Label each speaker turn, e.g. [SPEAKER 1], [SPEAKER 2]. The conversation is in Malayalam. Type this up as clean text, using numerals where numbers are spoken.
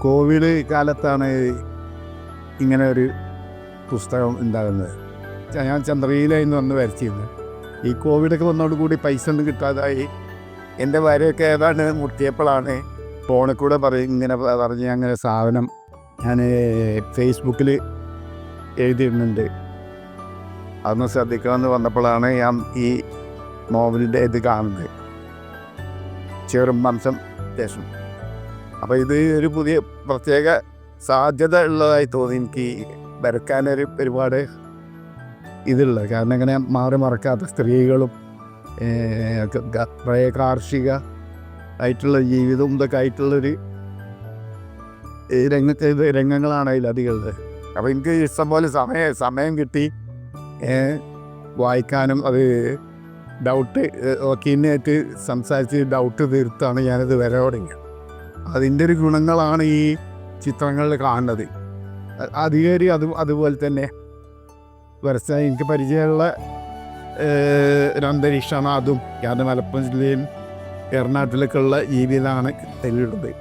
[SPEAKER 1] കോവിഡ് കാലത്താണ് ഇങ്ങനെ ഒരു പുസ്തകം ഉണ്ടാകുന്നത്. ഞാൻ ചന്ദ്രയിലായിരുന്നു അന്ന് വരച്ചിരുന്നത്. ഈ കോവിഡൊക്കെ വന്നതോടുകൂടി പൈസ ഒന്നും കിട്ടാതായി. എൻ്റെ ഭാര്യയൊക്കെ ഏതാണ്ട് മുട്ടിയപ്പോഴാണ് ഫോണിൽ കൂടെ ഇങ്ങനെ പറഞ്ഞ് അങ്ങനെ സാധനം ഞാൻ ഫേസ്ബുക്കിൽ എഴുതിയിരുന്നുണ്ട്, അതൊന്ന് ശ്രദ്ധിക്കണമെന്ന് വന്നപ്പോഴാണ് ഞാൻ ഈ നോവലിൻ്റെ ഇത് കാണുന്നത്, ചെറുമംസം ദേശം. അപ്പോൾ ഇത് ഒരു പുതിയ പ്രത്യേക സാധ്യത ഉള്ളതായി തോന്നി എനിക്ക് വരയ്ക്കാനൊരു ഒരുപാട് ഇതുള്ളത്. കാരണം ഇങ്ങനെ മാറി മറക്കാത്ത സ്ത്രീകളും പഴയ കാർഷിക ആയിട്ടുള്ള ജീവിതവും ഇതൊക്കെ ആയിട്ടുള്ളൊരു രംഗങ്ങളാണ് അതിലധികമുള്ളത്. അപ്പോൾ എനിക്ക് ഇഷ്ടംപോലെ സമയം കിട്ടി വായിക്കാനും. അത് ഡൗട്ട് വക്കീലിനായിട്ട് സംസാരിച്ച് ഡൗട്ട് തീർത്താണ് ഞാനിത് വരെ തുടങ്ങിയത്. അതിൻ്റെ ഒരു ഗുണങ്ങളാണ് ഈ ചിത്രങ്ങളിൽ കാണുന്നത്. അധികേരി അതുപോലെ തന്നെ വരച്ചാൽ എനിക്ക് പരിചയമുള്ള ഒരു അന്തരീക്ഷമാണ് അതും. കാരണം മലപ്പുറം ജില്ലയിൽ എറണാകുളത്തിലേക്കുള്ള രീതിയിലാണ് ഇതിലുള്ളത്.